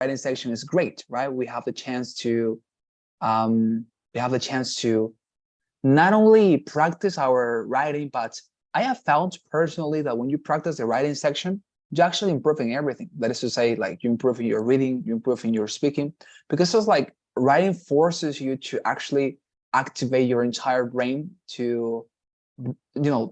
writing section is great, right? We have the chance to um, not only practice our writing, but I have found personally that when you practice the writing section, you're actually improving everything. That is to say, like you're improving your reading, you're improving your speaking, because it's like writing forces you to actually activate your entire brain to,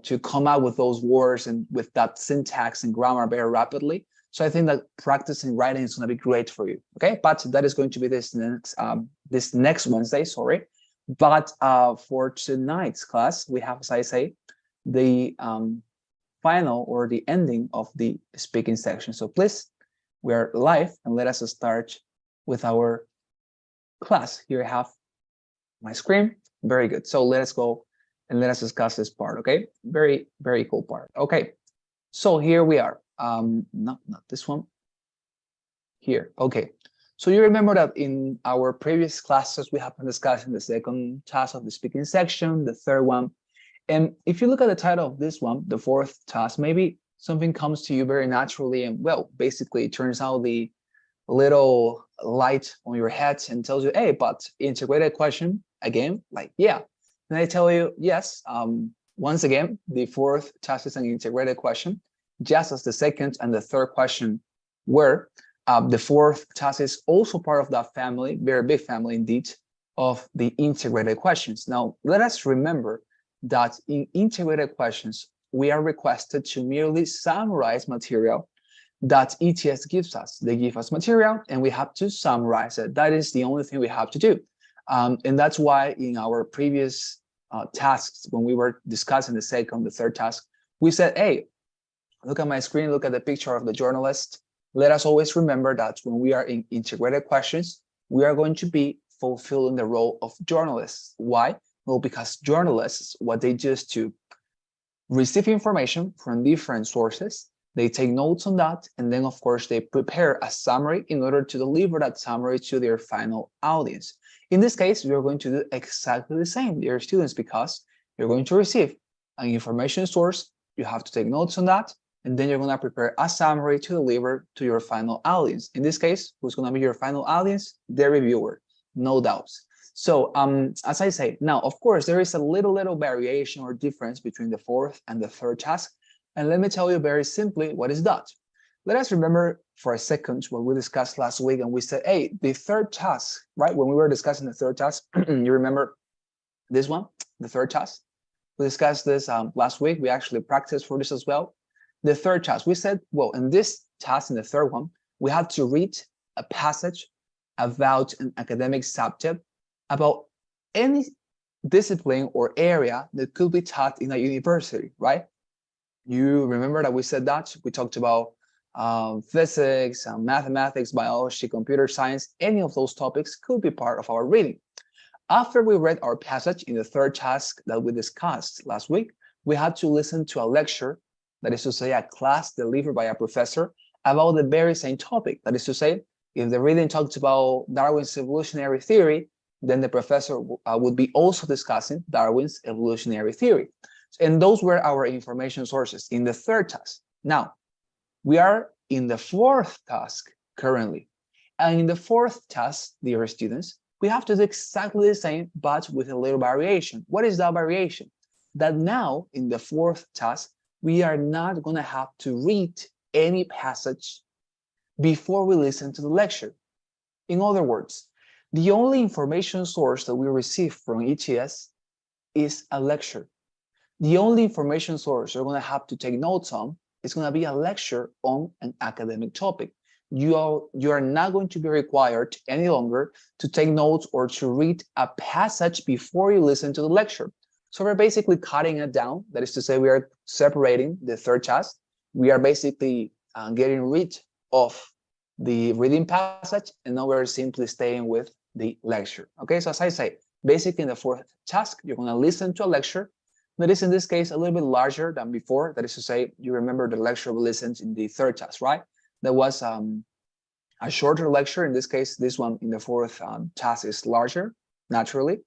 to come out with those words and with that syntax and grammar very rapidly. So I think that practicing writing is going to be great for you. Okay, but that is going to be this next Wednesday. Sorry, but for tonight's class, we have, as I say, the final or the ending of the speaking section. So please, we are live, and let us start with our class. Here I have my screen. Very good. So let us go and let us discuss this part. Okay, very, very cool part. Okay, so here we are. Not this one. Here. Okay. So you remember that in our previous classes, we have been discussing the second task of the speaking section, the third one. And if you look at the title of this one, the fourth task, maybe something comes to you very naturally. And well, basically it turns out the little light on your head and tells you, hey, but integrated question again, like, yeah. And I tell you, yes, once again, the fourth task is an integrated question, just as the second and the third question were. The fourth task is also part of that family, very big family indeed, of the integrated questions. Now, let us remember that in integrated questions, we are requested to merely summarize material that ETS gives us. They give us material and we have to summarize it. That is the only thing we have to do. And that's why in our previous tasks, when we were discussing the second, the third task, we said, hey, look at my screen, look at the picture of the journalist. Let us always remember that when we are in integrated questions, we are going to be fulfilling the role of journalists. Why? Well, because journalists, what they do is to receive information from different sources, they take notes on that, and then, of course, they prepare a summary in order to deliver that summary to their final audience. In this case, we are going to do exactly the same, dear students, because you're going to receive an information source, you have to take notes on that, and then you're going to prepare a summary to deliver to your final audience. In this case, who's going to be your final audience? The reviewer, no doubts. So as I say, now, of course, there is a little variation or difference between the fourth and the third task. And let me tell you very simply, what is that? Let us remember for a second what we discussed last week, and we said, hey, the third task, right? When we were discussing the third task, you remember this one, the third task? We discussed this last week. We actually practiced for this as well. The third task, we said, well, in this task, in the third one, we had to read a passage about an academic subject, about any discipline or area that could be taught in a university, right? You remember that we said that? We talked about physics, mathematics, biology, computer science. Any of those topics could be part of our reading. After we read our passage in the third task that we discussed last week, we had to listen to a lecture, that is to say, a class delivered by a professor about the very same topic. That is to say, if the reading talks about Darwin's evolutionary theory, then the professor would be also discussing Darwin's evolutionary theory. And those were our information sources in the third task. Now, we are in the fourth task currently. And in the fourth task, dear students, we have to do exactly the same, but with a little variation. What is that variation? That now, in the fourth task, we are not going to have to read any passage before we listen to the lecture. In other words, the only information source that we receive from ETS is a lecture. The only information source you're going to have to take notes on is going to be a lecture on an academic topic. You are not going to be required any longer to take notes or to read a passage before you listen to the lecture. So we're basically cutting it down. That is to say, we are separating the third task. We are basically getting rid of the reading passage, and now we're simply staying with the lecture. Okay, so as I say, basically in the fourth task, you're going to listen to a lecture that is in this case a little bit larger than before. That is to say, you remember the lecture we listened in the third task, right? There was a shorter lecture. In this case, this one in the fourth task is larger, naturally.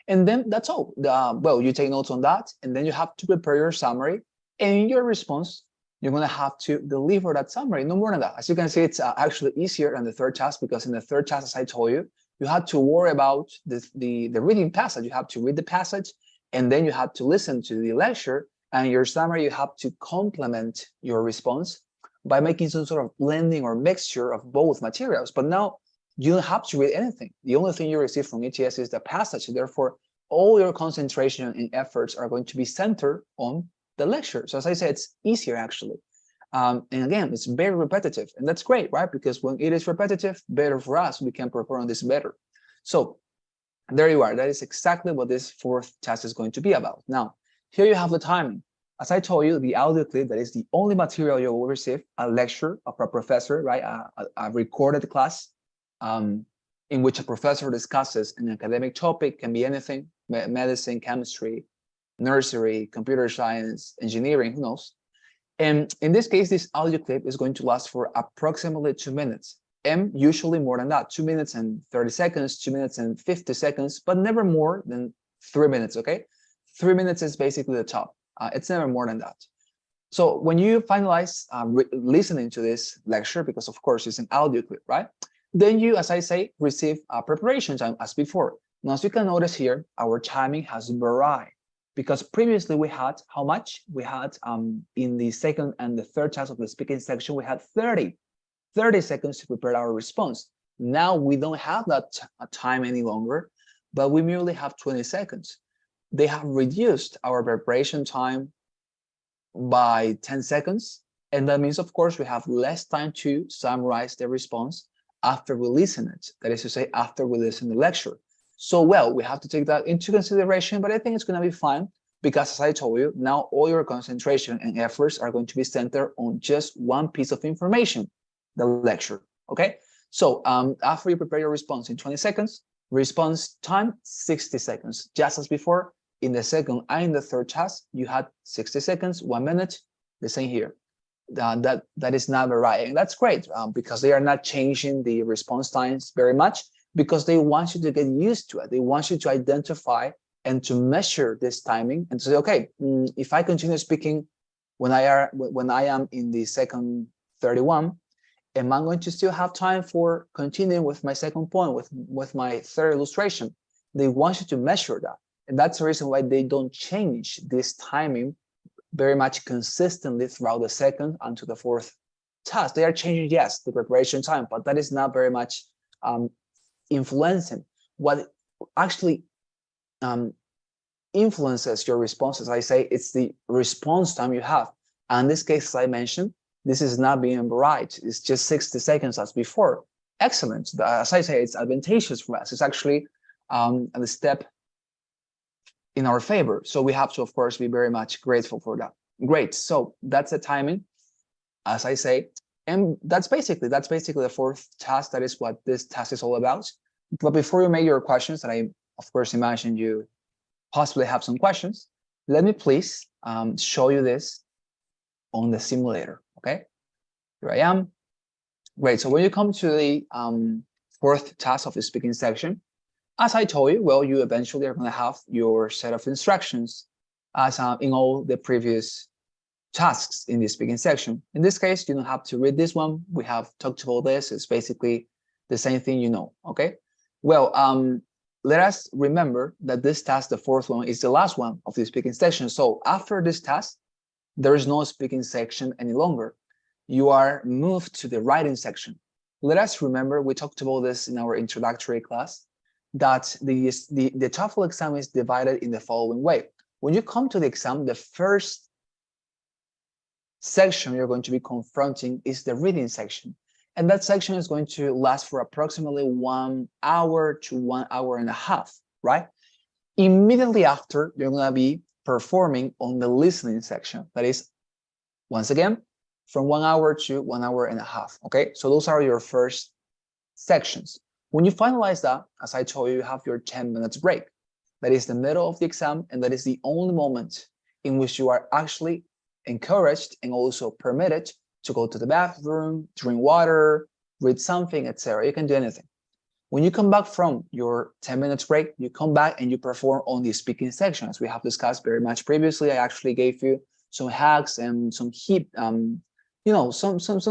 And then that's all. Well, you take notes on that, and then you have to prepare your summary. And in your response, you're going to have to deliver that summary, no more than that. As you can see, it's actually easier than the third task, because in the third task, as I told you, you had to worry about the reading passage. You have to read the passage, and then you have to listen to the lecture, and your summary, you have to complement your response by making some sort of blending or mixture of both materials. But now you don't have to read anything. The only thing you receive from ETS is the passage. Therefore, all your concentration and efforts are going to be centered on the lecture. So as I said, it's easier actually. And again, it's very repetitive, and that's great, right? Because when it is repetitive, better for us, we can perform this better. So there you are. That is exactly what this fourth task is going to be about. Now, here you have the timing. As I told you, the audio clip, that is the only material you will receive, a lecture of a professor, right? A recorded class in which a professor discusses an academic topic, can be anything, medicine, chemistry, nursery, computer science, engineering, who knows? And in this case, this audio clip is going to last for approximately 2 minutes, and usually more than that, 2 minutes and 30 seconds, 2 minutes and 50 seconds, but never more than 3 minutes, okay? 3 minutes is basically the top. It's never more than that. So when you finalize listening to this lecture, because of course it's an audio clip, right? Then you, as I say, receive preparation time as before. Now, as you can notice here, our timing has varied, because previously we had how much? We had in the second and the third task of the speaking section, we had 30 seconds to prepare our response. Now we don't have that time any longer, but we merely have 20 seconds. They have reduced our preparation time by 10 seconds. And that means, of course, we have less time to summarize the response after we listen it. That is to say, after we listen to the lecture. So, well, we have to take that into consideration, but I think it's going to be fine, because as I told you, now all your concentration and efforts are going to be centered on just one piece of information, the lecture, okay? So after you prepare your response in 20 seconds, response time, 60 seconds, just as before. In the second and in the third task, you had 60 seconds, 1 minute, the same here. That is not varying. That's great, because they are not changing the response times very much, because they want you to get used to it. They want you to identify and to measure this timing and to say, okay, if I continue speaking when I am in the second 31, am I going to still have time for continuing with my second point, with my third illustration? They want you to measure that. And that's the reason why they don't change this timing very much consistently throughout the second and to the fourth task. They are changing, yes, the preparation time, but that is not very much influencing. What actually influences your response, as I say, it's the response time you have. And in this case, as I mentioned, this is not being right. It's just 60 seconds as before. Excellent. As I say, it's advantageous for us. It's actually a step in our favor. So we have to, of course, be very much grateful for that. Great. So that's the timing, as I say. And that's basically the fourth task. That is what this task is all about. But before you make your questions, and I, of course, imagine you possibly have some questions, let me please show you this on the simulator, okay? Here I am. Great. So when you come to the fourth task of the speaking section, as I told you, well, you eventually are going to have your set of instructions as in all the previous tasks in the speaking section. In this case, you don't have to read this one. We have talked about this. It's basically the same thing, you know, okay? Well, let us remember that this task, the fourth one, is the last one of the speaking section. So after this task, there is no speaking section any longer. You are moved to the writing section. Let us remember, we talked about this in our introductory class, that the TOEFL exam is divided in the following way. When you come to the exam, the first section you're going to be confronting is the reading section. And that section is going to last for approximately 1 hour to 1 hour and a half, right? Immediately after, you're going to be performing on the listening section. That is, once again, from 1 hour to 1 hour and a half, okay? So those are your first sections. When you finalize that, as I told you, you have your 10 minutes break. That is the middle of the exam, and that is the only moment in which you are actually encouraged and also permitted to go to the bathroom, drink water, read something, etc. You can do anything. When you come back from your 10 minutes break, you come back and you perform on the speaking section. As we have discussed very much previously, I actually gave you some hacks and some some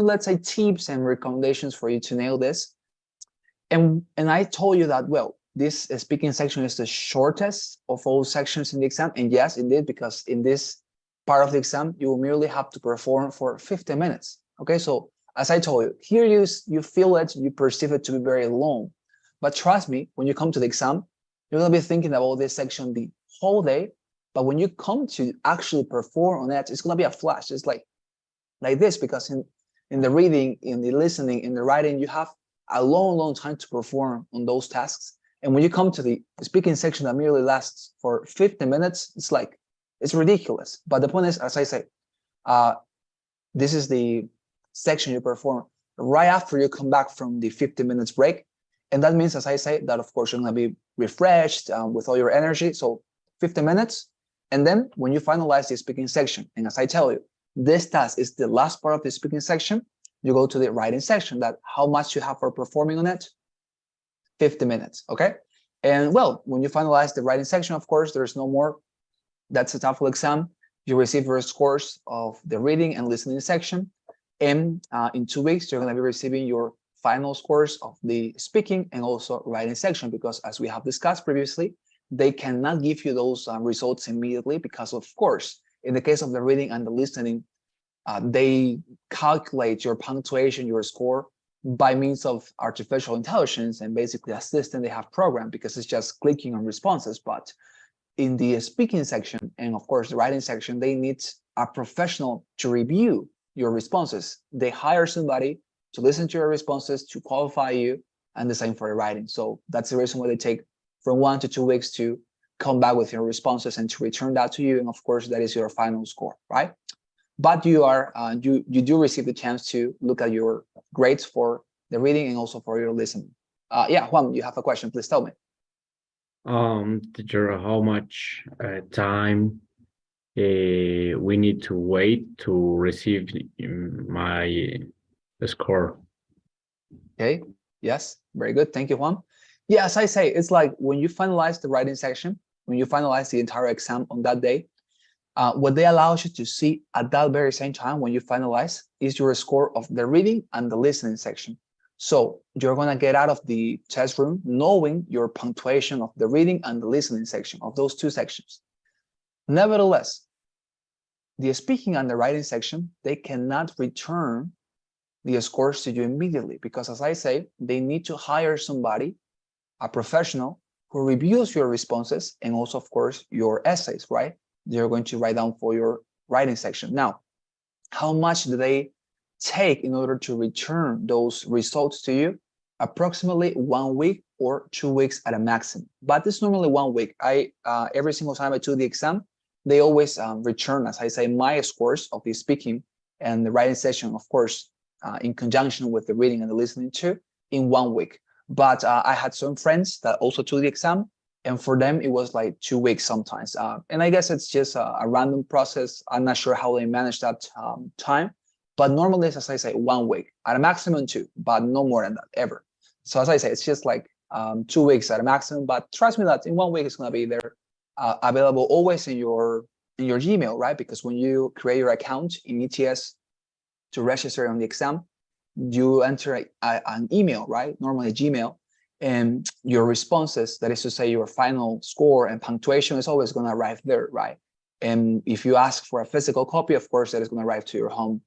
let's say tips and recommendations for you to nail this. And I told you that, well, this speaking section is the shortest of all sections in the exam. And yes, indeed, because in this part of the exam, you will merely have to perform for 50 minutes. Okay, so as I told you, here you feel it, you perceive it to be very long. But trust me, when you come to the exam, you're going to be thinking about this section the whole day. But when you come to actually perform on it, it's going to be a flash. It's like this, because in the reading, in the listening, in the writing, you have a long time to perform on those tasks. And when you come to the speaking section that merely lasts for 50 minutes, it's ridiculous. But the point is, as I say, this is the section you perform right after you come back from the 50 minutes break. And that means, as I say, that of course you're going to be refreshed with all your energy. So 50 minutes. And then when you finalize the speaking section, and as I tell you, this task is the last part of the speaking section, you go to the writing section, that how much you have for performing on it, 50 minutes, okay? And well, when you finalize the writing section, of course, there's no more. That's a TOEFL exam. You receive your scores of the reading and listening section. And in 2 weeks, you're going to be receiving your final scores of the speaking and also writing section, because as we have discussed previously, they cannot give you those results immediately because, of course, in the case of the reading and the listening, they calculate your punctuation, your score, by means of artificial intelligence and basically a system they have programmed, because it's just clicking on responses. But in the speaking section and of course the writing section, they need a professional to review your responses. They hire somebody to listen to your responses, to qualify you, and the same for the writing. So that's the reason why they take from 1 to 2 weeks to come back with your responses and to return that to you. And of course, that is your final score, right? But you do receive the chance to look at your grades for the reading and also for your listening. Yeah, Juan, you have a question, please tell me. Teacher, how much time we need to wait to receive my score? Okay, yes, very good. Thank you, Juan. Yeah, as I say, it's like when you finalize the writing section, when you finalize the entire exam on that day, what they allow you to see at that very same time when you finalize is your score of the reading and the listening section. So you're going to get out of the test room knowing your punctuation of the reading and the listening section, of those two sections. Nevertheless, the speaking and the writing section, they cannot return the scores to you immediately, because as I say, they need to hire somebody, a professional, who reviews your responses and also, of course, your essays, right? They're going to write down for your writing section. Now, how much do they take in order to return those results to you? Approximately 1 week or 2 weeks at a maximum, but it's normally 1 week. Every single time I do the exam, they always return, as I say, my scores of the speaking and the writing session, of course, in conjunction with the reading and the listening too, in 1 week. But I had some friends that also took the exam, and for them, it was like 2 weeks sometimes. And I guess it's just a random process. I'm not sure how they manage that time. But normally, as I say, 1 week, at a maximum 2, but no more than that, ever. So as I say, it's just like 2 weeks at a maximum. But trust me that in 1 week, it's going to be there, available always in your Gmail, right? Because when you create your account in ETS to register on the exam, you enter an email, right? Normally a Gmail, and your responses, that is to say your final score and punctuation, is always going to arrive there, right? And if you ask for a physical copy, of course, that is going to arrive to your home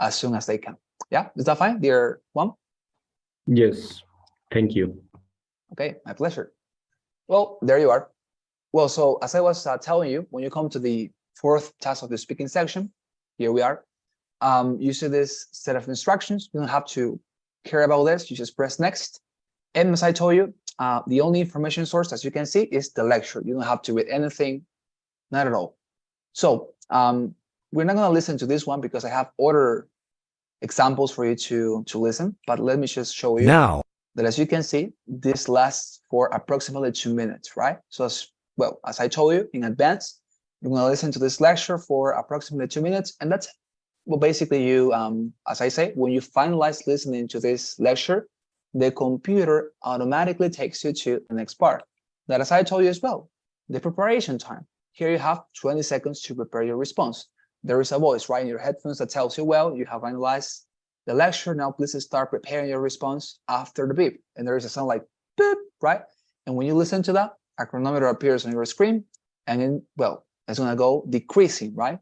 as soon as they can. Yeah, is that fine, dear Juan? Yes, thank you. Okay, my pleasure. Well, there you are. Well, so as I was telling you, when you come to the 4th task of the speaking section, here we are. You see this set of instructions. You don't have to care about this. You just press next. And as I told you, the only information source, as you can see, is the lecture. You don't have to read anything, not at all. So we're not going to listen to this one because I have other examples for you to listen. But let me just show you now that, as you can see, this lasts for approximately 2 minutes, right? So as I told you in advance, you're going to listen to this lecture for approximately 2 minutes, and that's basically you, as I say, when you finalize listening to this lecture, the computer automatically takes you to the next part. That, as I told you as well, the preparation time. Here you have 20 seconds to prepare your response. there is a voice right in your headphones that tells you, well, you have analyzed the lecture. Now please start preparing your response after the beep. And there is a sound like beep, right? And when you listen to that, a chronometer appears on your screen, and then, well, it's going to go decreasing, right?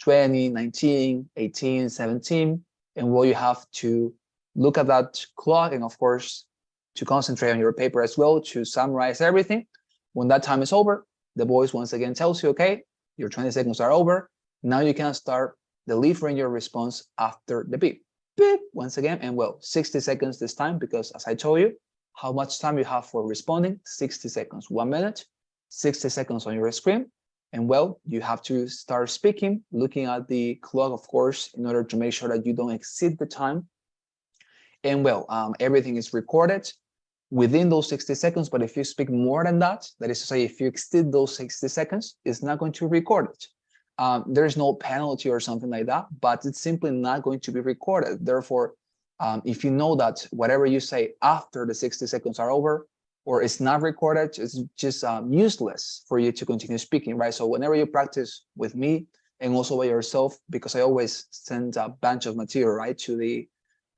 20, 19, 18, 17. And well, you have to look at that clock and, of course, to concentrate on your paper as well, to summarize everything. When that time is over, the voice once again tells you, okay, your 20 seconds are over. Now you can start delivering your response after the beep. Beep, once again, and well, 60 seconds this time, because as I told you, how much time you have for responding? 60 seconds, 1 minute, 60 seconds on your screen. And well, you have to start speaking, looking at the clock, of course, in order to make sure that you don't exceed the time. And well, everything is recorded within those 60 seconds. But if you speak more than that, that is to say, if you exceed those 60 seconds, it's not going to record it. There's no penalty or something like that, but it's simply not going to be recorded. Therefore, if you know that whatever you say after the 60 seconds are over, or it's not recorded, it's just useless for you to continue speaking, right? So whenever you practice with me and also by yourself, because I always send a bunch of material, right, to the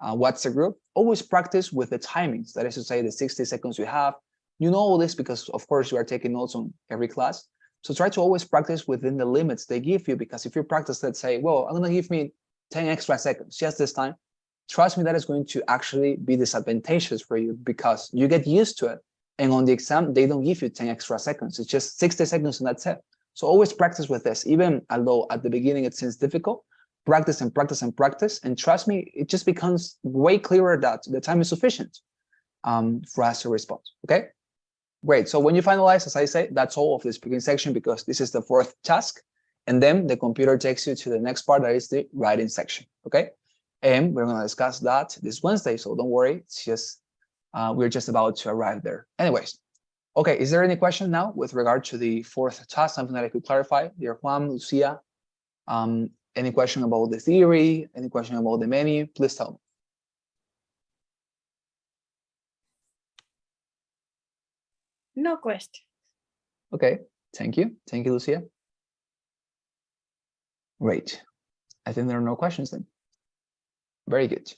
WhatsApp group, always practice with the timings. That is to say, the 60 seconds you have. You know all this because, of course, you are taking notes on every class. So try to always practice within the limits they give you, because if you practice, let's say, well, I'm going to give me 10 extra seconds just this time, trust me, that is going to actually be disadvantageous for you because you get used to it. And on the exam, they don't give you 10 extra seconds. It's just 60 seconds and that's it. So always practice with this, even although at the beginning it seems difficult. Practice and practice and practice. And trust me, it just becomes way clearer that the time is sufficient for us to respond. Okay, great. So when you finalize, as I say, that's all of the speaking section because this is the 4th task. And then the computer takes you to the next part, that is the writing section. Okay, and we're going to discuss that this Wednesday. So don't worry, it's just we're just about to arrive there. Anyways, okay, is there any question now with regard to the 4th task, something that I could clarify? Dear Juan, Lucia, any question about the theory, any question about the menu, please tell me. No question. Okay, thank you. Thank you, Lucia. Great. I think there are no questions then. Very good.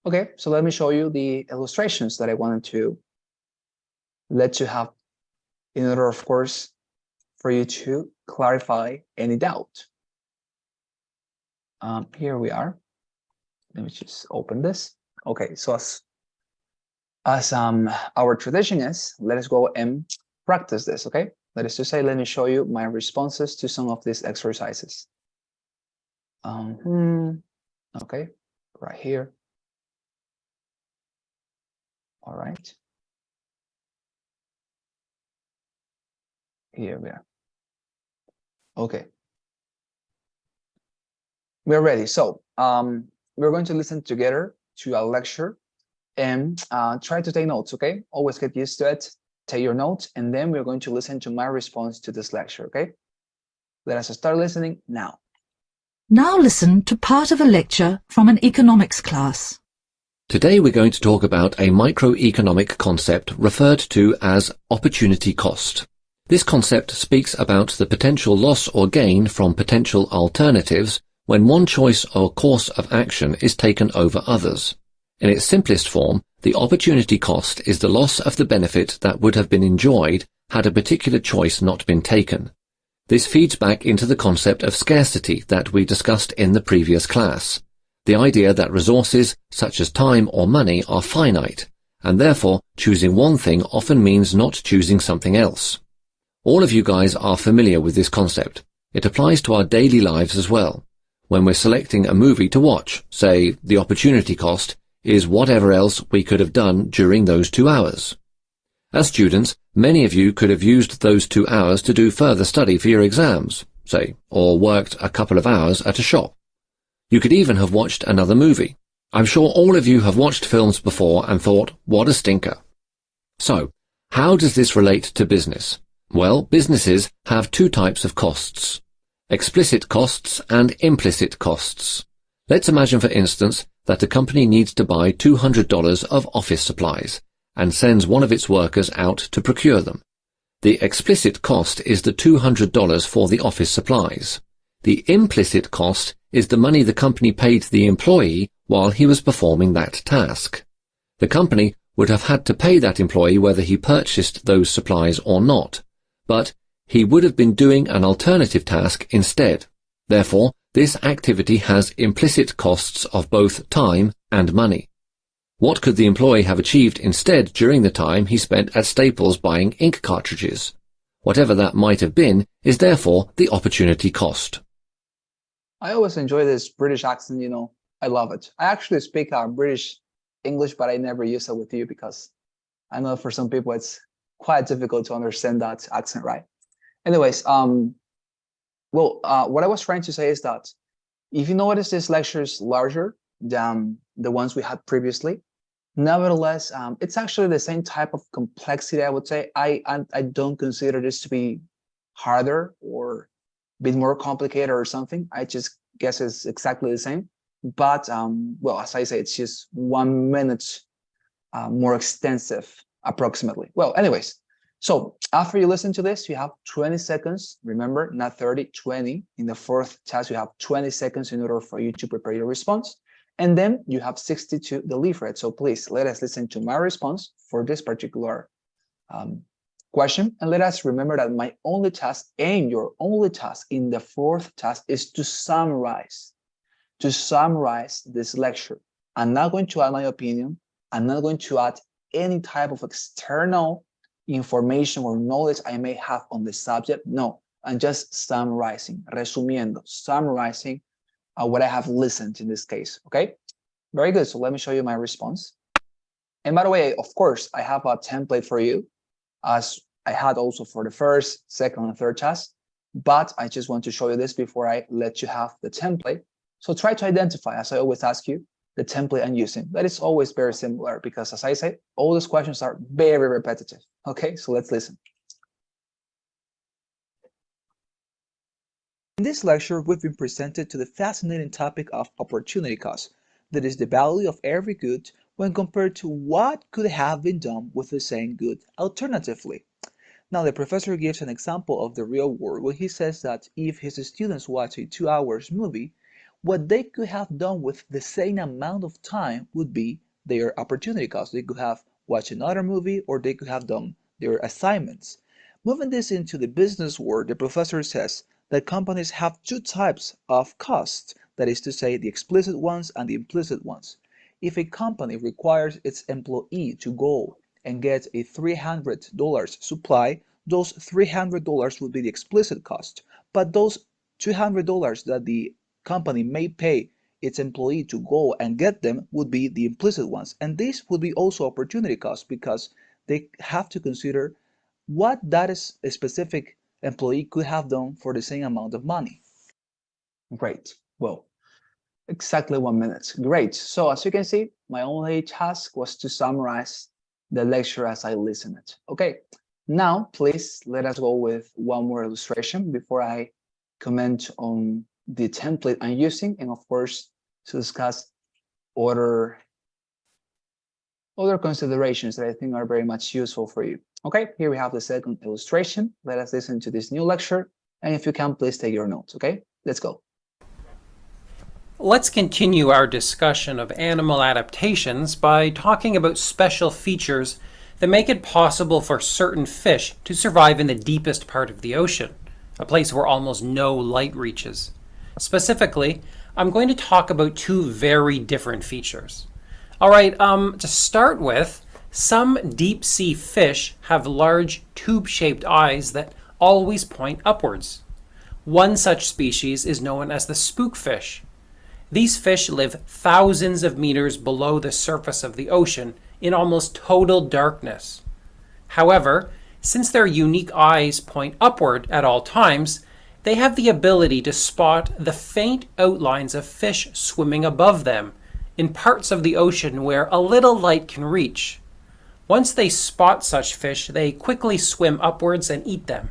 Okay, so let me show you the illustrations that I wanted to let you have in order, of course, for you to clarify any doubt. Here we are. Let me just open this. Okay, so as our tradition is, let us go and practice this, okay? That is to say, let me show you my responses to some of these exercises. Okay, right here. All right. Here we are. Okay. We're ready. So we're going to listen together to a lecture and try to take notes, okay? Always get used to it. Take your notes, and then we're going to listen to my response to this lecture, okay? Let us start listening now. Now listen to part of a lecture from an economics class. Today we're going to talk about a microeconomic concept referred to as opportunity cost. This concept speaks about the potential loss or gain from potential alternatives when one choice or course of action is taken over others. In its simplest form, the opportunity cost is the loss of the benefit that would have been enjoyed had a particular choice not been taken. This feeds back into the concept of scarcity that we discussed in the previous class. The idea that resources, such as time or money, are finite, and therefore choosing one thing often means not choosing something else. All of you guys are familiar with this concept. It applies to our daily lives as well. When we're selecting a movie to watch, say, the opportunity cost is whatever else we could have done during those 2 hours. As students, many of you could have used those 2 hours to do further study for your exams, say, or worked a couple of hours at a shop. You could even have watched another movie. I'm sure all of you have watched films before and thought, what a stinker. So, how does this relate to business? Well, businesses have 2 types of costs: explicit costs and implicit costs. Let's imagine, for instance, that a company needs to buy $200 of office supplies and sends one of its workers out to procure them. The explicit cost is the $200 for the office supplies. The implicit cost is the money the company paid the employee while he was performing that task. The company would have had to pay that employee whether he purchased those supplies or not, but he would have been doing an alternative task instead. Therefore, this activity has implicit costs of both time and money. What could the employee have achieved instead during the time he spent at Staples buying ink cartridges? Whatever that might have been is therefore the opportunity cost. I always enjoy this British accent, I love it. I actually speak British English, but I never use it with you because I know for some people it's quite difficult to understand that accent, right? Anyways, what I was trying to say is that if you notice this lecture is larger than the ones we had previously, nevertheless, it's actually the same type of complexity, I would say. I don't consider this to be harder or a bit more complicated or something. I just guess it's exactly the same. But, well, as I say, it's just 1 minute more extensive, approximately. Well, anyways, so after you listen to this, you have 20 seconds. Remember, not 30, 20. In the fourth task, you have 20 seconds in order for you to prepare your response. And then you have 60 to deliver it. So please, let us listen to my response for this particular question. And let us remember that my only task and your only task in the fourth task is to summarize this lecture. I'm not going to add my opinion. I'm not going to add any type of external information or knowledge I may have on the subject. No, I'm just summarizing, resumiendo, summarizing what I have listened in this case, okay? Very good, so let me show you my response. And by the way, of course, I have a template for you, as I had also for the first, second, and third task, but I just want to show you this before I let you have the template. So try to identify, as I always ask you, the template I'm using. That is always very similar because, as I said, all these questions are very repetitive. Okay, so let's listen. In this lecture, we've been presented to the fascinating topic of opportunity cost, that is the value of every good when compared to what could have been done with the same good alternatively. Now, the professor gives an example of the real world when he says that if his students watch a 2-hour movie, what they could have done with the same amount of time would be their opportunity cost. They could have watched another movie or they could have done their assignments. Moving this into the business world, the professor says that companies have two types of costs, that is to say, the explicit ones and the implicit ones. If a company requires its employee to go and get a $300 supply, those $300 would be the explicit cost, but those $200 that the company may pay its employee to go and get them would be the implicit ones. And this would be also opportunity cost because they have to consider what that is a specific employee could have done for the same amount of money. Great. Well, exactly 1 minute. Great. So as you can see, my only task was to summarize the lecture as I listened it. Okay. Now, please let us go with one more illustration before I comment on the template I'm using, and of course, to discuss other considerations that I think are very much useful for you. Okay, here we have the second illustration. Let us listen to this new lecture, and if you can, please take your notes, okay? Let's go. Let's continue our discussion of animal adaptations by talking about special features that make it possible for certain fish to survive in the deepest part of the ocean, a place where almost no light reaches. Specifically, I'm going to talk about two very different features. All right, to start with, some deep-sea fish have large tube-shaped eyes that always point upwards. One such species is known as the spookfish. These fish live thousands of meters below the surface of the ocean in almost total darkness. However, since their unique eyes point upward at all times, they have the ability to spot the faint outlines of fish swimming above them in parts of the ocean where a little light can reach. Once they spot such fish, they quickly swim upwards and eat them.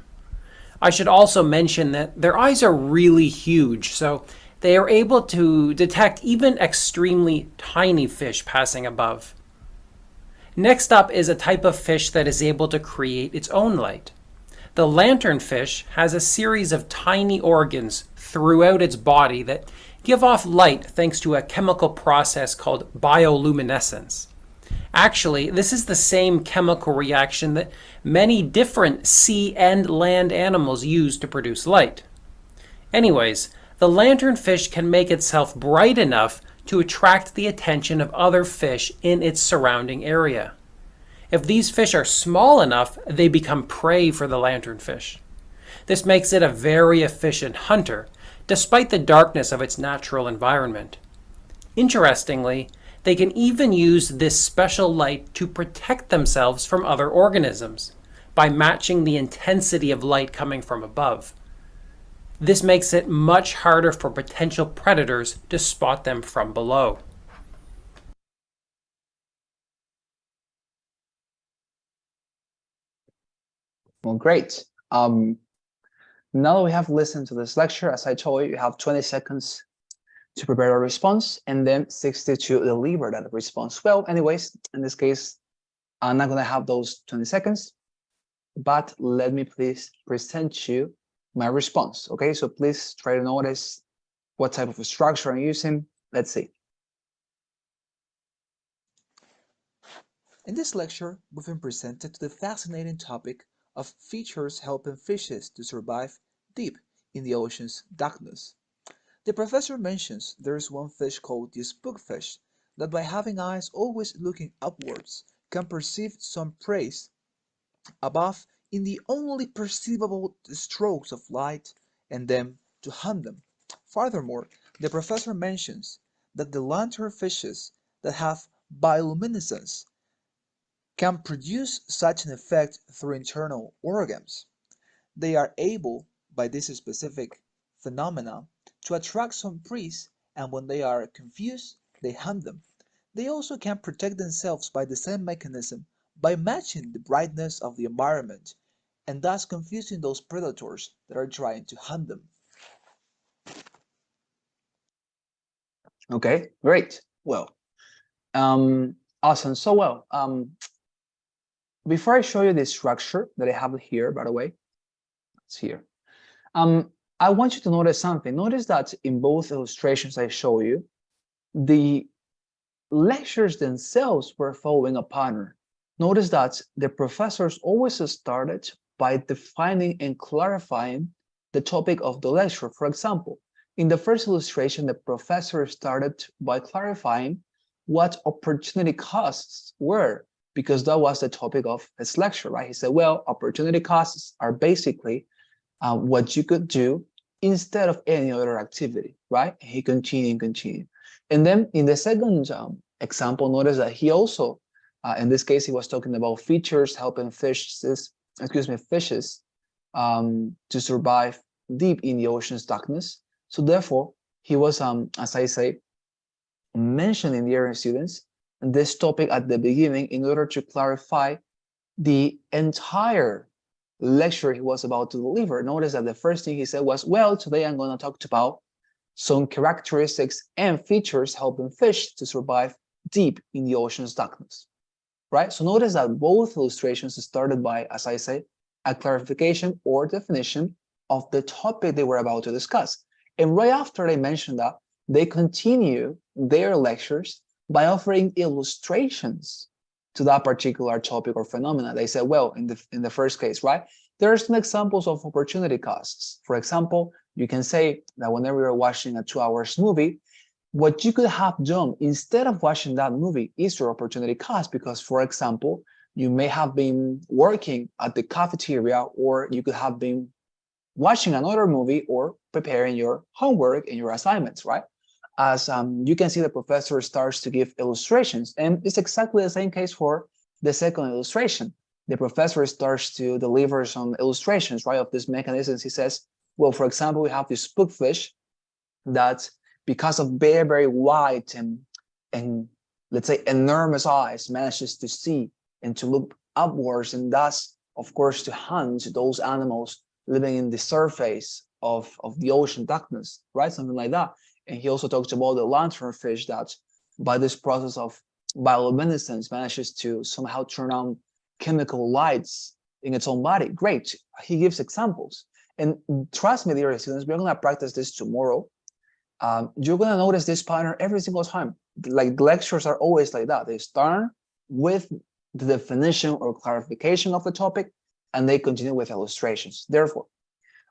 I should also mention that their eyes are really huge, so they are able to detect even extremely tiny fish passing above. Next up is a type of fish that is able to create its own light. The lanternfish has a series of tiny organs throughout its body that give off light thanks to a chemical process called bioluminescence. Actually, this is the same chemical reaction that many different sea and land animals use to produce light. Anyways, the lanternfish can make itself bright enough to attract the attention of other fish in its surrounding area. If these fish are small enough, they become prey for the lanternfish. This makes it a very efficient hunter, despite the darkness of its natural environment. Interestingly, they can even use this special light to protect themselves from other organisms by matching the intensity of light coming from above. This makes it much harder for potential predators to spot them from below. Well, great. Now that we have listened to this lecture, as I told you, you have 20 seconds to prepare a response and then 60 to deliver that response. Well, anyways, in this case, I'm not going to have those 20 seconds, but let me please present you my response. Okay, so please try to notice what type of structure I'm using. Let's see. In this lecture, we've been presented to the fascinating topic of features helping fishes to survive deep in the ocean's darkness. The professor mentions there is one fish called the spookfish that by having eyes always looking upwards can perceive some prey above in the only perceivable strokes of light and then to hunt them. Furthermore, the professor mentions that the lanternfishes that have bioluminescence can produce such an effect through internal organs. They are able, by this specific phenomena, to attract some prey, and when they are confused, they hunt them. They also can protect themselves by the same mechanism by matching the brightness of the environment and thus confusing those predators that are trying to hunt them. Okay, great. Well, awesome. So well, before I show you the structure that I have here, by the way, it's here. I want you to notice something. Notice that in both illustrations I show you, the lectures themselves were following a pattern. Notice that the professors always started by defining and clarifying the topic of the lecture. For example, in the first illustration, the professor started by clarifying what opportunity costs were, because that was the topic of his lecture, right? He said, well, opportunity costs are basically what you could do instead of any other activity, right? He continued. And then in the second example, notice that he also, in this case, he was talking about features helping fishes to survive deep in the ocean's darkness. So therefore, he was, as I say, mentioning the area students this topic at the beginning in order to clarify the entire lecture he was about to deliver. Notice that the first thing he said was, well, today I'm going to talk about some characteristics and features helping fish to survive deep in the ocean's darkness, right? So notice that both illustrations started by, as I say, a clarification or definition of the topic they were about to discuss. And right after they mentioned that, they continue their lectures by offering illustrations to that particular topic or phenomena. They said, well, in the first case, right, there are some examples of opportunity costs. For example, you can say that whenever you're watching a 2-hour movie, what you could have done instead of watching that movie is your opportunity cost, because, for example, you may have been working at the cafeteria, or you could have been watching another movie or preparing your homework and your assignments, right? As you can see, the professor starts to give illustrations, and it's exactly the same case for the second illustration. The professor starts to deliver some illustrations, right, of these mechanisms. He says, well, for example, we have this spookfish that, because of very, very wide and let's say enormous eyes, manages to see and to look upwards, and thus, of course, to hunt those animals living in the surface of the ocean darkness, right? Something like that. And he also talks about the lanternfish that, by this process of bioluminescence, manages to somehow turn on chemical lights in its own body. Great. He gives examples. And trust me, dear students, we're going to practice this tomorrow. You're going to notice this pattern every single time. Like lectures are always like that. They start with the definition or clarification of the topic, and they continue with illustrations. Therefore,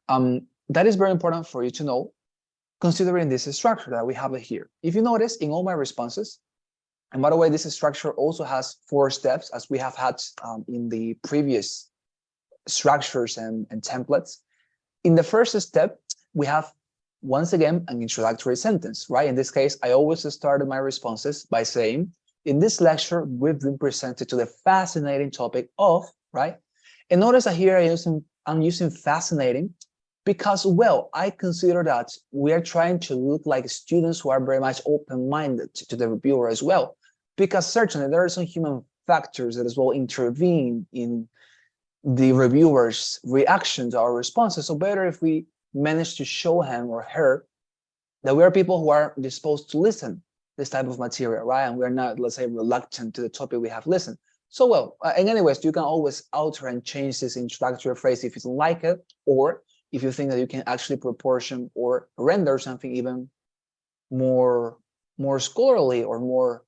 that is very important for you to know, considering this structure that we have here. If you notice in all my responses, and by the way, this structure also has 4 steps, as we have had in the previous structures and templates. In the first step, we have, once again, an introductory sentence, right? In this case, I always started my responses by saying, in this lecture, we've been presented to the fascinating topic of, right? And notice that here I'm using fascinating because, well, I consider that we are trying to look like students who are very much open-minded to the reviewer as well, because certainly there are some human factors that as well intervene in the reviewer's reaction to our responses. So better if we manage to show him or her that we are people who are disposed to listen this type of material, right? And we're not, let's say, reluctant to the topic we have listened. So, well, and anyways, you can always alter and change this introductory phrase if you don't like it, or if you think that you can actually proportion or render something even more scholarly or more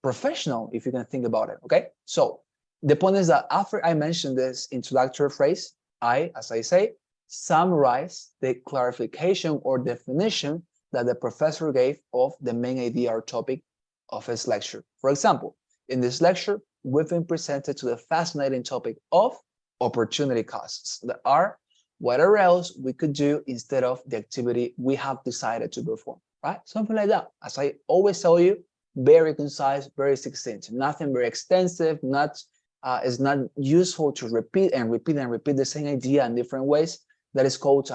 professional, if you can think about it, okay? So the point is that after I mentioned this introductory phrase, I, as I say, summarize the clarification or definition that the professor gave of the main idea or topic of his lecture. For example, in this lecture, we've been presented to the fascinating topic of opportunity costs that are whatever else we could do instead of the activity we have decided to perform, right? Something like that. As I always tell you, very concise, very succinct, nothing very extensive, it's not useful to repeat and repeat and repeat the same idea in different ways. That is called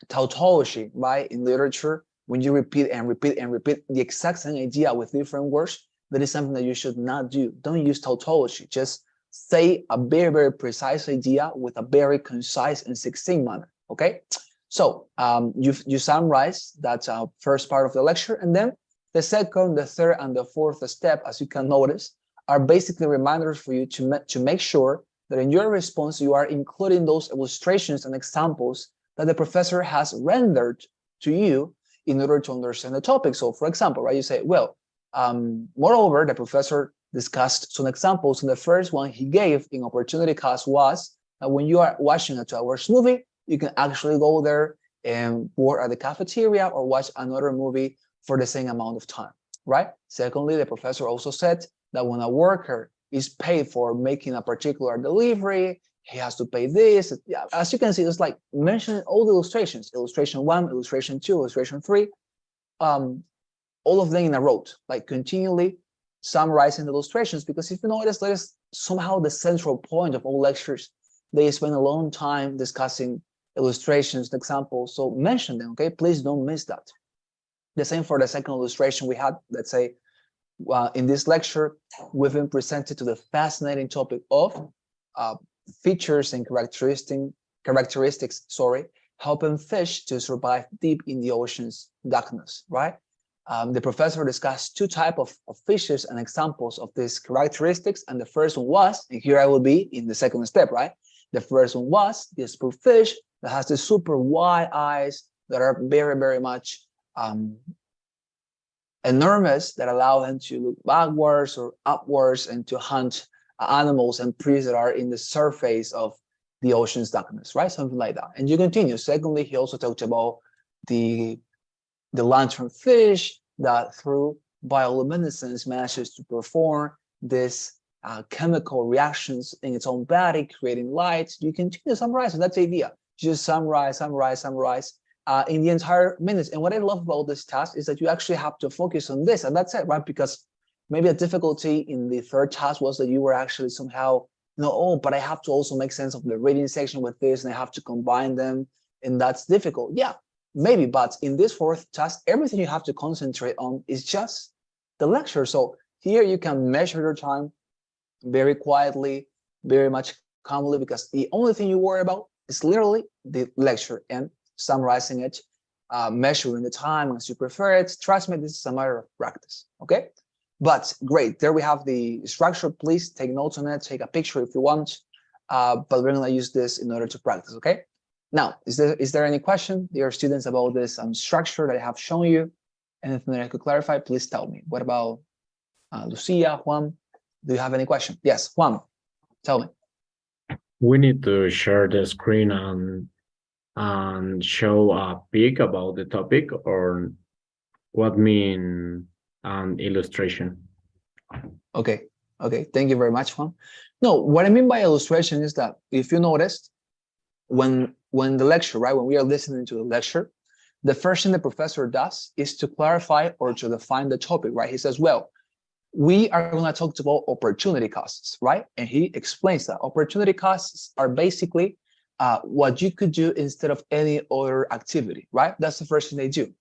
tautology, right? In literature, when you repeat and repeat and repeat the exact same idea with different words, that is something that you should not do. Don't use tautology. Just say a very, very precise idea with a very concise and succinct manner, okay? So you summarize that first part of the lecture, and then the second, the third, and the fourth step, as you can notice, are basically reminders for you to make sure that in your response, you are including those illustrations and examples that the professor has rendered to you in order to understand the topic. So for example, right, you say, well, moreover, the professor discussed some examples, and the first one he gave in opportunity cost was that when you are watching a 2-hour movie, you can actually go there and work at the cafeteria or watch another movie for the same amount of time, right? Secondly, the professor also said that when a worker is paid for making a particular delivery, he has to pay this. Yeah, as you can see, it's like mentioning all the illustrations, illustration 1, illustration 2, illustration 3, all of them in a row, like continually summarizing the illustrations, because if you notice, that is somehow the central point of all lectures. They spend a long time discussing illustrations, examples, so mention them, okay? Please don't miss that. The same for the second illustration we had. Let's say, in this lecture, we've been presented to the fascinating topic of features and characteristics, helping fish to survive deep in the ocean's darkness, right? The professor discussed 2 types of fishes and examples of these characteristics, and the first one was, and here I will be in the second step, right? The first one was the spoon fish that has the super wide eyes that are very, very much enormous, that allow him to look backwards or upwards and to hunt animals and prey that are in the surface of the ocean's darkness, right? Something like that. And you continue. Secondly, he also talked about the lantern fish that through bioluminescence manages to perform this chemical reactions in its own body, creating light. You continue summarizing. That's the idea. Just summarize in the entire minutes. And what I love about this task is that you actually have to focus on this, and that's it, right? Because maybe a difficulty in the third task was that you were actually somehow, oh, but I have to also make sense of the reading section with this, and I have to combine them, and that's difficult. Yeah, maybe, but in this fourth task, everything you have to concentrate on is just the lecture. So here you can measure your time very quietly, very much calmly, because the only thing you worry about is literally the lecture and summarizing it, measuring the time as you prefer it. Trust me, this is a matter of practice, okay? But great, there we have the structure. Please take notes on it, take a picture if you want, but we're gonna use this in order to practice, okay? Now, is there any question, dear students, about this structure that I have shown you? Anything that I could clarify, please tell me. What about Lucia, Juan? Do you have any question? Yes, Juan, tell me. We need to share the screen and show a pic about the topic, or what mean an illustration? Okay, thank you very much, Juan. No, what I mean by illustration is that if you noticed, when the lecture, right, when we are listening to the lecture, the first thing the professor does is to clarify or to define the topic, right? He says, well, we are going to talk about opportunity costs, right? And he explains that opportunity costs are basically what you could do instead of any other activity, right? That's the first thing they do.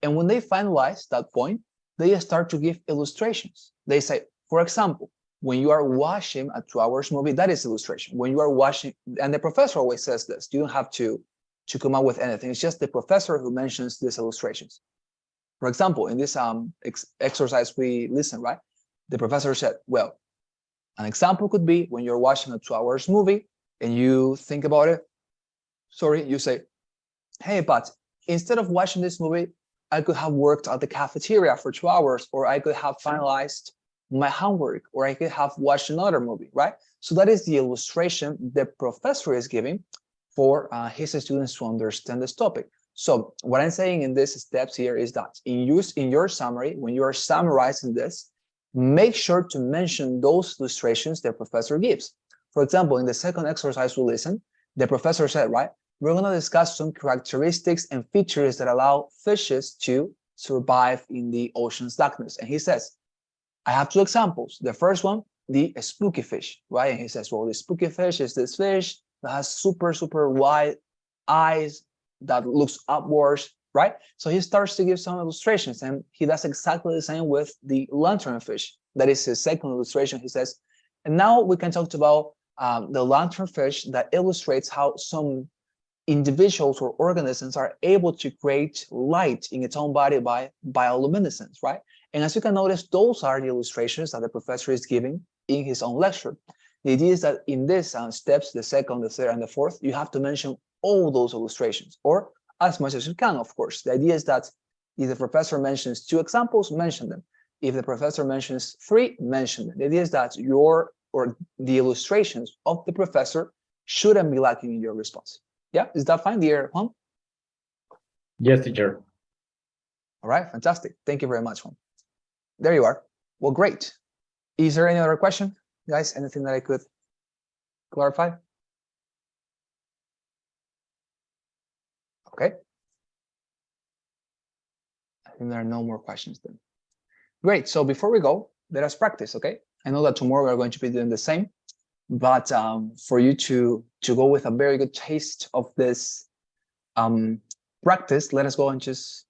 And when they finalize that point, they start to give illustrations. They say, for example, when you are watching a 2 hours movie, that is illustration. When you are watching, and the professor always says this, you don't have to come up with anything. It's just the professor who mentions these illustrations. For example, in this exercise we listen, right? The professor said, well, an example could be when you're watching a 2 hours movie and you think about it, you say, hey, but instead of watching this movie, I could have worked at the cafeteria for 2 hours, or I could have finalized my homework, or I could have watched another movie, right? So that is the illustration the professor is giving for his students to understand this topic. So what I'm saying in these steps here is that in your summary, when you are summarizing this, make sure to mention those illustrations the professor gives. For example, in the second exercise we listen, the professor said, right, we're going to discuss some characteristics and features that allow fishes to survive in the ocean's darkness. And he says, I have 2 examples. The first one, the spooky fish, right? And he says, well, the spooky fish is this fish that has super, super wide eyes that looks upwards, right? So he starts to give some illustrations, and he does exactly the same with the lanternfish. That is his second illustration. He says, and now we can talk about the lanternfish that illustrates how some individuals or organisms are able to create light in its own body by bioluminescence, right? And as you can notice, those are the illustrations that the professor is giving in his own lecture. The idea is that in these steps, the second, the third, and the fourth, you have to mention all those illustrations, or as much as you can, of course. The idea is that if the professor mentions 2 examples, mention them. If the professor mentions 3, mention them. The idea is that the illustrations of the professor shouldn't be lacking in your response. Yeah, is that fine, dear Juan? Yes, teacher. All right, fantastic. Thank you very much, Juan. There you are. Well, great. Is there any other question, guys? Anything that I could clarify? Okay. I think there are no more questions then. Great. So before we go, let us practice, okay? I know that tomorrow we're going to be doing the same, but for you to go with a very good taste of this practice, let us go and just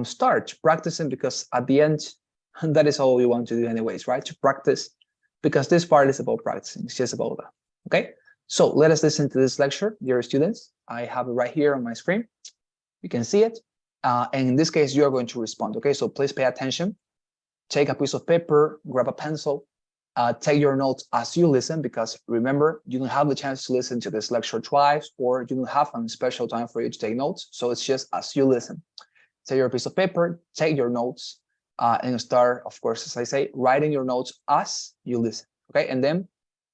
start practicing, because at the end, that is all we want to do anyways, right? To practice, because this part is about practicing. It's just about that, okay? So let us listen to this lecture, dear students. I have it right here on my screen. You can see it. And in this case, you are going to respond, okay? So please pay attention. Take a piece of paper, grab a pencil, take your notes as you listen, because remember, you don't have the chance to listen to this lecture twice, or you don't have a special time for you to take notes. So it's just as you listen. Take your piece of paper, take your notes, and start, of course, as I say, writing your notes as you listen, okay? And then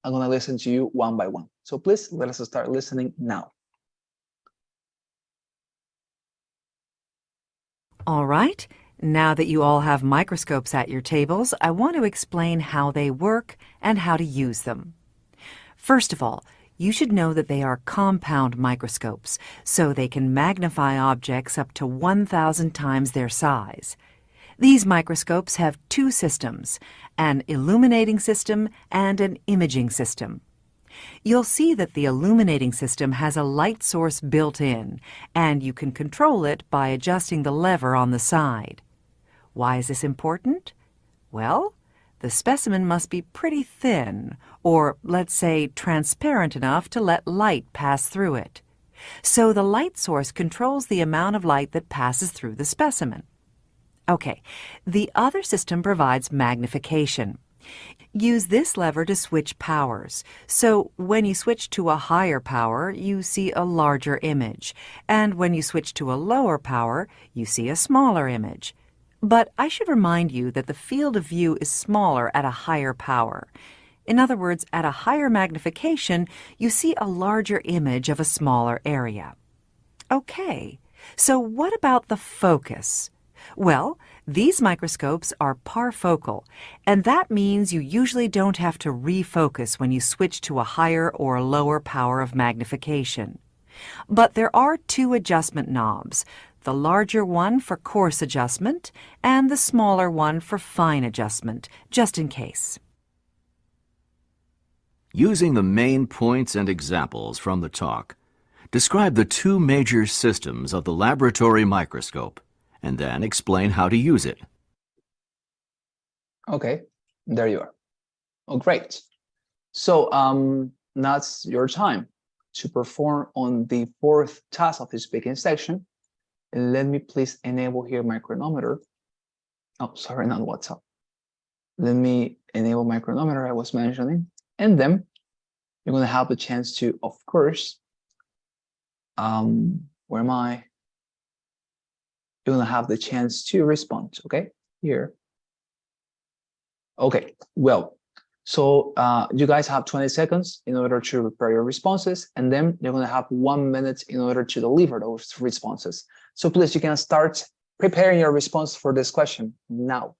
I'm going to listen to you one by one. So please, let us start listening now. All right. Now that you all have microscopes at your tables, I want to explain how they work and how to use them. First of all, you should know that they are compound microscopes, so they can magnify objects up to 1,000 times their size. These microscopes have 2 systems, an illuminating system and an imaging system. You'll see that the illuminating system has a light source built in, and you can control it by adjusting the lever on the side. Why is this important? Well, the specimen must be pretty thin, or let's say transparent enough to let light pass through it. So the light source controls the amount of light that passes through the specimen. Okay, the other system provides magnification. Use this lever to switch powers. So when you switch to a higher power, you see a larger image. And when you switch to a lower power, you see a smaller image. But I should remind you that the field of view is smaller at a higher power. In other words, at a higher magnification, you see a larger image of a smaller area. Okay, so what about the focus? Well, these microscopes are parfocal, and that means you usually don't have to refocus when you switch to a higher or lower power of magnification. But there are two adjustment knobs, the larger one for coarse adjustment and the smaller one for fine adjustment, just in case. Using the main points and examples from the talk, describe the two major systems of the laboratory microscope, and then explain how to use it. Okay, there you are. Oh, great. So now it's your time to perform on the fourth task of the speaking section. And let me please enable here my chronometer. Oh, sorry, not WhatsApp. Let me enable my chronometer I was mentioning. And then you're going to have a chance to, of course, where am I? You're going to have the chance to respond, okay? Here. Okay, well, so you guys have 20 seconds in order to prepare your responses, and then you're going to have 1 minute in order to deliver those responses. So please, you can start preparing your response for this question now.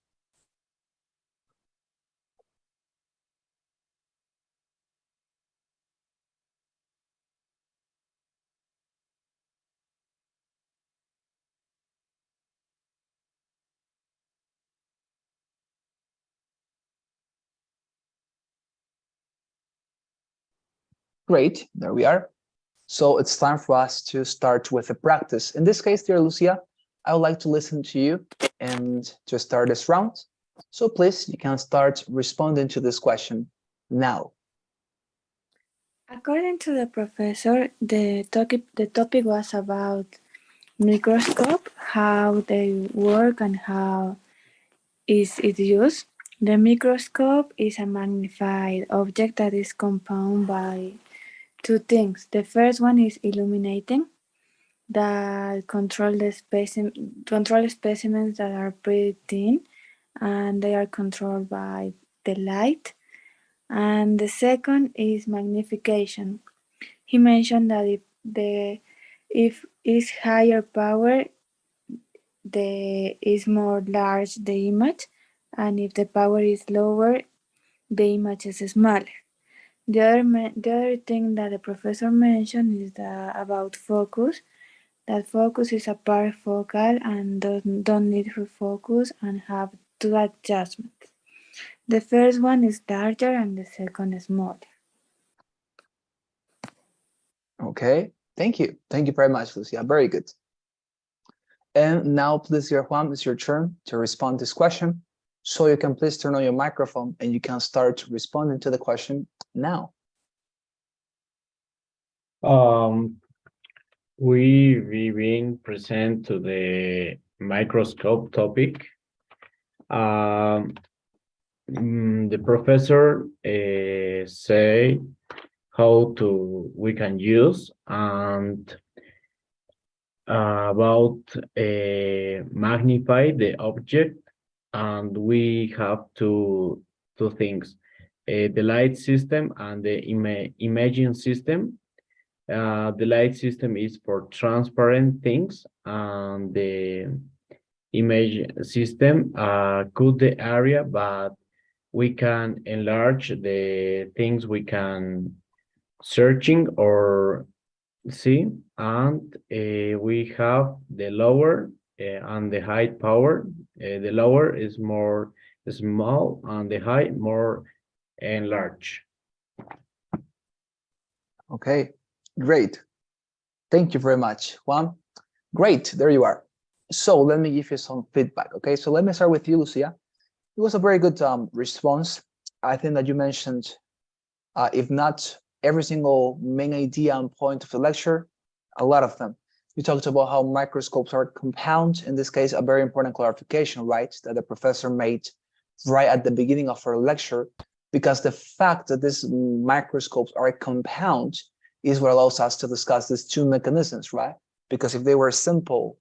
Great, there we are. So it's time for us to start with the practice. In this case, dear Lucia, I would like to listen to you and to start this round. So please, you can start responding to this question now. According to the professor, the topic was about microscope, how they work and how is it used. The microscope is a magnified object that is compounded by two things. The first one is illuminating, that control specimens that are pretty thin, and they are controlled by the light. And the second is magnification. He mentioned that if is higher power, the is more large the image, and if the power is lower, the image is smaller. The other thing that the professor mentioned is about focus. That focus is a parfocal and don't need refocus and have two adjustments. The first one is larger and the second is smaller. Okay, thank you. Thank you very much, Lucia. Very good. And now, please, dear Juan, it's your turn to respond to this question. So you can please turn on your microphone and you can start responding to the question now. We've been present to the microscope topic. The professor say how we can use and about magnify the object, and we have two things, the light system and the imaging system. The light system is for transparent things, and the image system cut the area, but we can enlarge the things we can searching or see, and we have the lower and the high power. The lower is more small and the high more enlarged. Okay, great. Thank you very much, Juan. Great, there you are. So let me give you some feedback, okay? So let me start with you, Lucia. It was a very good response. I think that you mentioned, if not every single main idea and point of the lecture, a lot of them. You talked about how microscopes are compound. In this case, a very important clarification, right, that the professor made right at the beginning of our lecture, because the fact that these microscopes are a compound is what allows us to discuss these two mechanisms, right? Because if they were simple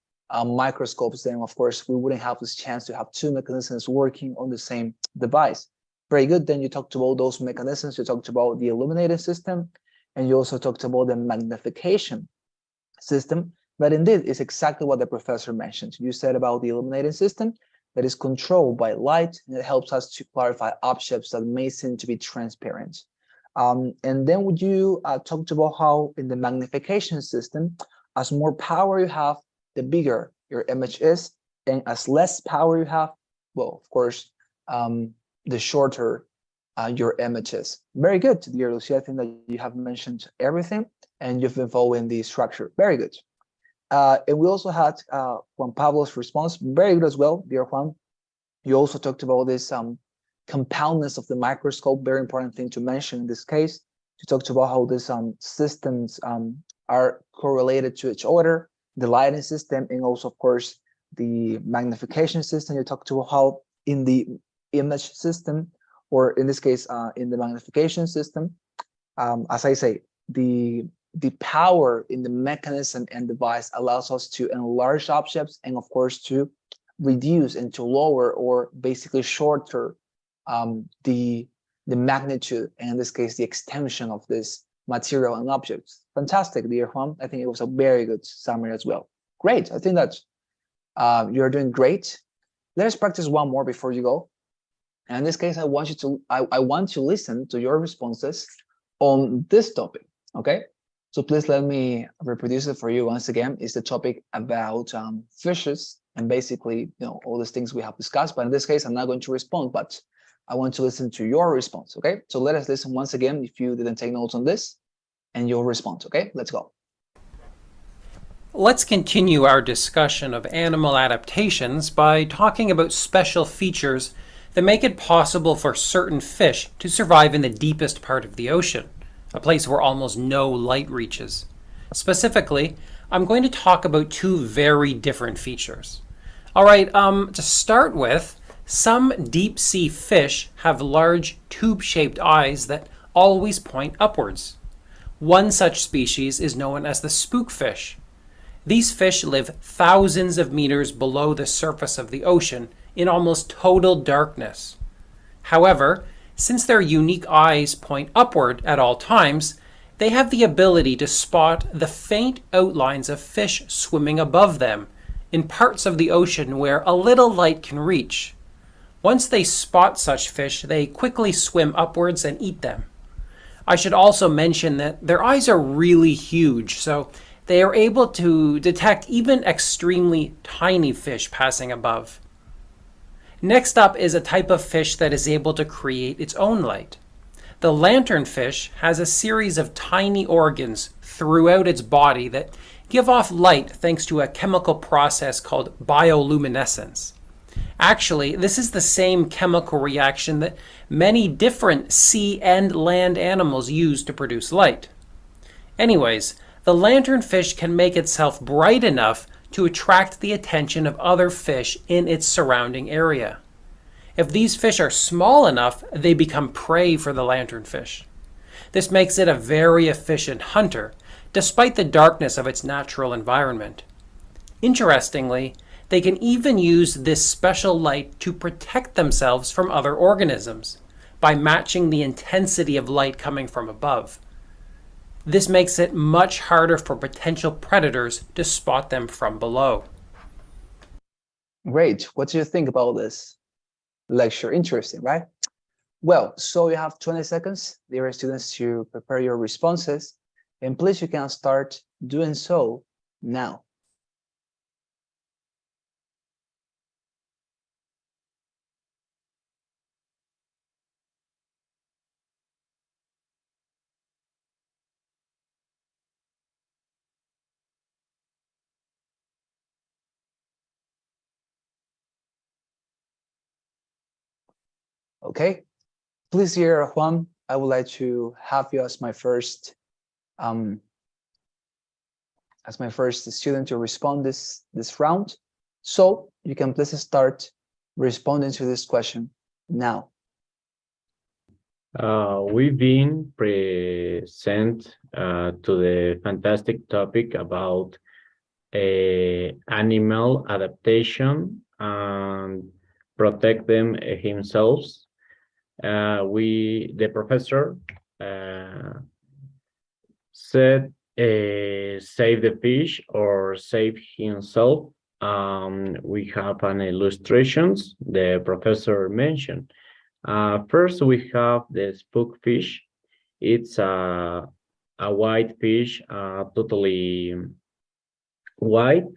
microscopes, then of course we wouldn't have this chance to have two mechanisms working on the same device. Very good. Then you talked about those mechanisms. You talked about the illuminating system, and you also talked about the magnification system. But indeed, it's exactly what the professor mentioned. You said about the illuminating system that is controlled by light, and it helps us to clarify objects that may seem to be transparent. And then would you talked about how in the magnification system, as more power you have, the bigger your image is, and as less power you have, well, of course, the shorter your image is. Very good, dear Lucia. I think that you have mentioned everything, and you've been following the structure. Very good. And we also had Juan Pablo's response. Very good as well, dear Juan. You also talked about this compoundness of the microscope, very important thing to mention in this case. You talked about how these systems are correlated to each other, the lighting system, and also, of course, the magnification system. You talked about how in the image system, or in this case, in the magnification system, as I say, the power in the mechanism and device allows us to enlarge objects and, of course, to reduce and to lower or basically shorter the magnitude, and in this case, the extension of this material and objects. Fantastic, dear Juan. I think it was a very good summary as well. Great. I think that you're doing great. Let us practice one more before you go. And in this case, I want to listen to your responses on this topic. Okay. So please let me reproduce it for you once again. It's the topic about fishes and basically, all these things we have discussed. But in this case, I'm not going to respond, but I want to listen to your response. Okay. So let us listen once again if you didn't take notes on this, and you'll respond. Okay. Let's go. Let's continue our discussion of animal adaptations by talking about special features that make it possible for certain fish to survive in the deepest part of the ocean, a place where almost no light reaches. Specifically, I'm going to talk about two very different features. All right, to start with, some deep-sea fish have large tube-shaped eyes that always point upwards. One such species is known as the spookfish. These fish live thousands of meters below the surface of the ocean in almost total darkness. However, since their unique eyes point upward at all times, they have the ability to spot the faint outlines of fish swimming above them in parts of the ocean where a little light can reach. Once they spot such fish, they quickly swim upwards and eat them. I should also mention that their eyes are really huge, so they are able to detect even extremely tiny fish passing above. Next up is a type of fish that is able to create its own light. The lanternfish has a series of tiny organs throughout its body that give off light thanks to a chemical process called bioluminescence. Actually, this is the same chemical reaction that many different sea and land animals use to produce light. Anyways, the lanternfish can make itself bright enough to attract the attention of other fish in its surrounding area. If these fish are small enough, they become prey for the lanternfish. This makes it a very efficient hunter, despite the darkness of its natural environment. Interestingly, they can even use this special light to protect themselves from other organisms by matching the intensity of light coming from above. This makes it much harder for potential predators to spot them from below. Great. What do you think about this lecture? Interesting, right? Well, so you have 20 seconds, dear students, to prepare your responses. And please, you can start doing so now. Okay, please, here, Juan, I would like to have you as my first student to respond this round. So you can please start responding to this question. now. We've been present to the fantastic topic about animal adaptation and protect them himself. The professor said save the fish or save himself. We have an illustrations the professor mentioned. First, we have the spookfish. It's a white fish, totally white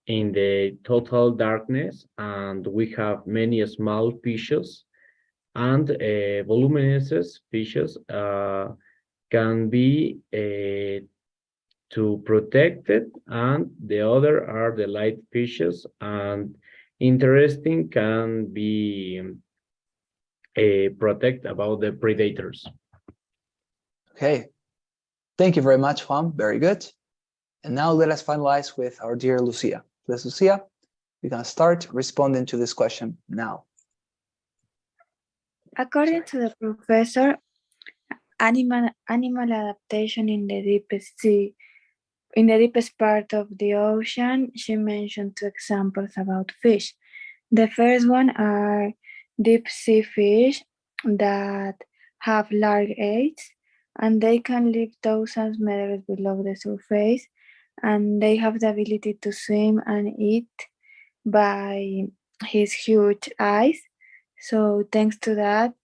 in the total darkness, and we have many small fishes and voluminous fishes can be to protect it, and the other are the light fishes, and interesting can be protect about the predators. Okay, thank you very much, Juan. Very good. And now let us finalize with our dear Lucia. Please, Lucia, you can start responding to this question now. According to the professor, animal adaptation in the deepest sea, in the deepest part of the ocean, she mentioned two examples about fish. The first one are deep sea fish that have large eggs, and they can live thousands meters below the surface, and they have the ability to swim and eat by his huge eyes. So thanks to that,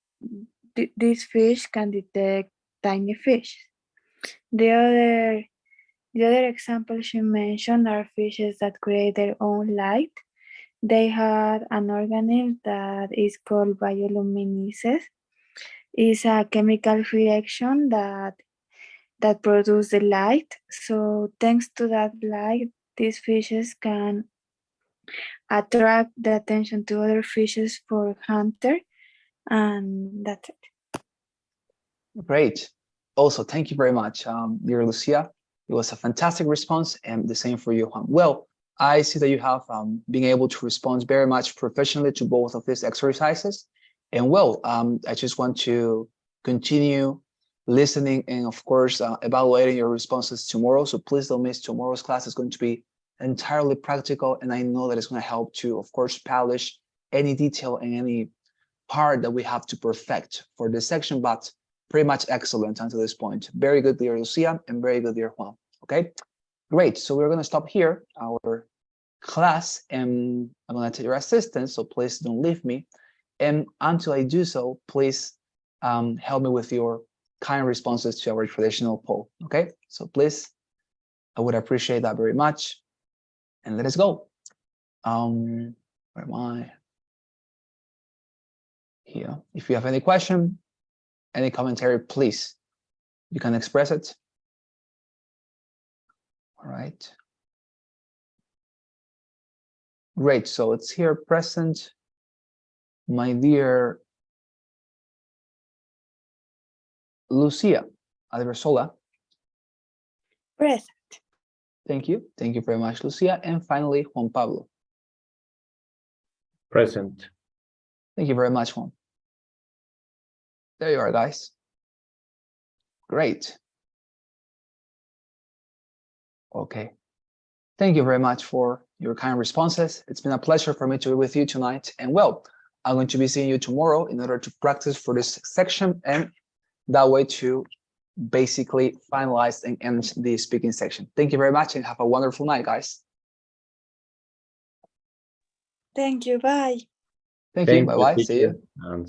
these fish can detect tiny fish. The other example she mentioned are fishes that create their own light. They had an organism that is called bioluminescence. It's a chemical reaction that produces the light. So thanks to that light, these fishes can attract the attention to other fishes for hunter, and that's it. Great. Also, thank you very much, dear Lucia. It was a fantastic response, and the same for you, Juan. Well, I see that you have been able to respond very much professionally to both of these exercises. And well, I just want to continue listening and, of course, evaluating your responses tomorrow. So please don't miss tomorrow's class. It's going to be entirely practical, and I know that it's going to help to, of course, polish any detail and any part that we have to perfect for this section, but pretty much excellent until this point. Very good, dear Lucia, and very good, dear Juan. Okay, great. So we're going to stop here our class, and I'm going to take your assistance, so please don't leave me. And until I do so, please help me with your kind responses to our traditional poll. Okay, so please, I would appreciate that very much. And let us go. Where am I? Here. If you have any question, any commentary, please, you can express it. All right. Great. So it's here present, my dear Lucia Adversola. Present. Thank you. Thank you very much, Lucia. And finally, Juan Pablo. Present. Thank you very much, Juan. There you are, guys. Great. Okay. Thank you very much for your kind responses. It's been a pleasure for me to be with you tonight. And well, I'm going to be seeing you tomorrow in order to practice for this section, and that way to basically finalize and end the speaking section. Thank you very much and have a wonderful night, guys. Thank you. Bye. Thank you. Bye-bye. See you. And